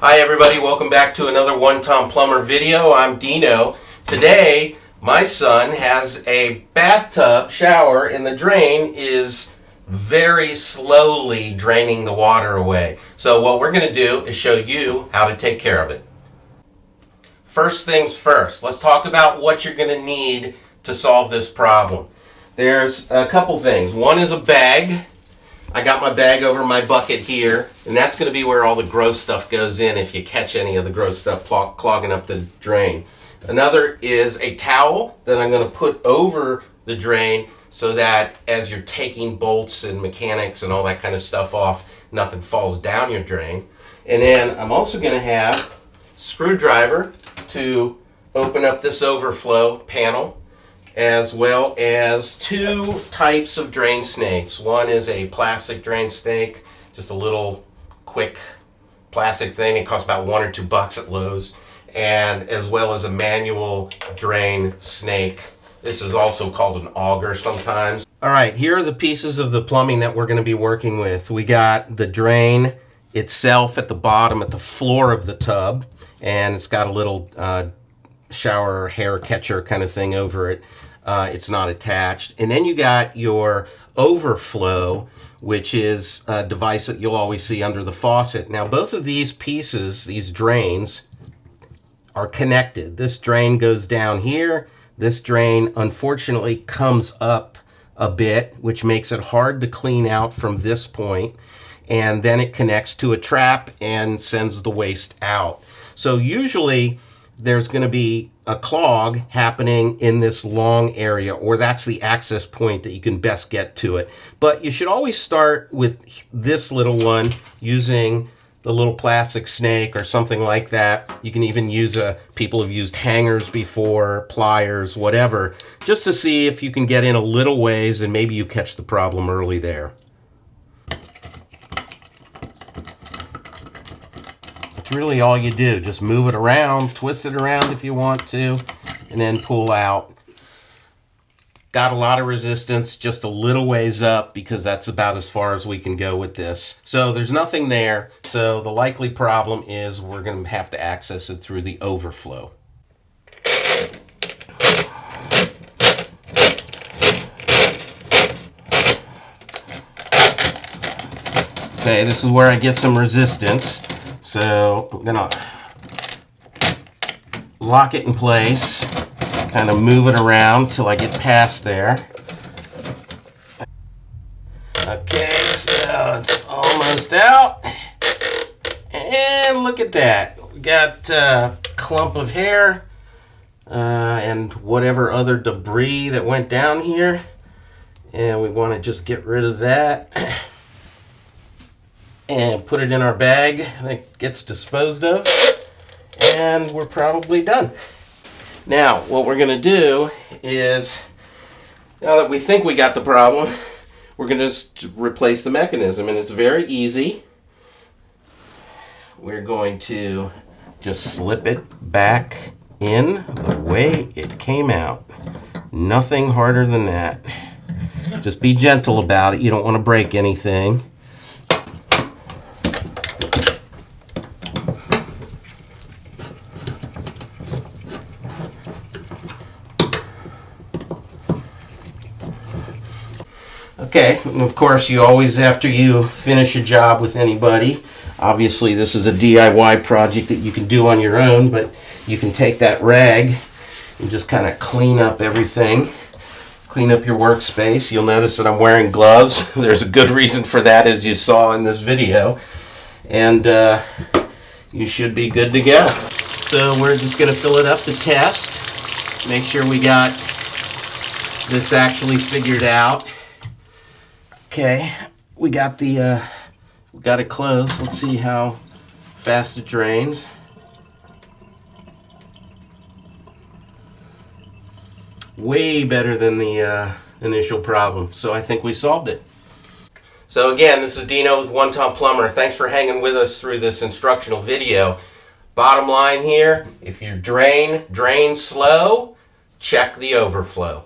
Hi everybody, welcome back to another One Tom Plumber video. I'm Dino. Today, my son has a bathtub shower and the drain is very slowly draining the water away. So what we're going to do is show you how to take care of it. First things first, let's talk about what you're going to need to solve this problem. There's a couple things. One is a bag. I got my bag over my bucket here, and that's going to be where all the gross stuff goes in if you catch any of the gross stuff clogging up the drain. Another is a towel that I'm going to put over the drain so that as you're taking bolts and mechanics and all that kind of stuff off, nothing falls down your drain. And then I'm also going to have a screwdriver to open up this overflow panel, as well as two types of drain snakes. One is a plastic drain snake, just a little quick plastic thing. It costs about $1 or $2 at Lowe's, and as well as a manual drain snake. This is also called an auger sometimes. All right, here are the pieces of the plumbing that we're going to be working with. We got the drain itself at the bottom, at the floor of the tub, and it's got a little shower hair catcher kind of thing over it. It's not attached. And then you got your overflow, which is a device that you'll always see under the faucet. Now, both of these pieces, these drains, are connected. This drain goes down here. This drain, unfortunately, comes up a bit, which makes it hard to clean out from this point. And then it connects to a trap and sends the waste out. So usually there's going to be a clog happening in this long area, or that's the access point that you can best get to it. But you should always start with this little one using the little plastic snake or something like that. You can even use people have used hangers before, pliers, whatever, just to see if you can get in a little ways and maybe you catch the problem early there. It's really all you do. Just move it around, twist it around if you want to, and then pull out. Got a lot of resistance, just a little ways up, because that's about as far as we can go with this. So there's nothing there, so the likely problem is we're going to have to access it through the overflow. Okay, this is where I get some resistance. So I'm going to lock it in place, kind of move it around till I get past there. Okay, so it's almost out. And look at that. We got a clump of hair and whatever other debris that went down here. And we want to just get rid of that and put it in our bag that gets disposed of, and we're probably done. Now, what we're going to do is, now that we think we got the problem, we're going to just replace the mechanism, and it's very easy. We're going to just slip it back in the way it came out. Nothing harder than that. Just be gentle about it. You don't want to break anything. Okay, and of course you always, after you finish a job with anybody, obviously this is a DIY project that you can do on your own, but you can take that rag and just kind of clean up everything, clean up your workspace. You'll notice that I'm wearing gloves. There's a good reason for that, as you saw in this video, and you should be good to go. So we're just going to fill it up to test, make sure we got this actually figured out. Okay, we got it closed. Let's see how fast it drains. Way better than the initial problem. So I think we solved it. So again, this is Dino with One Tom Plumber. Thanks for hanging with us through this instructional video. Bottom line here, if your drain drains slow, check the overflow.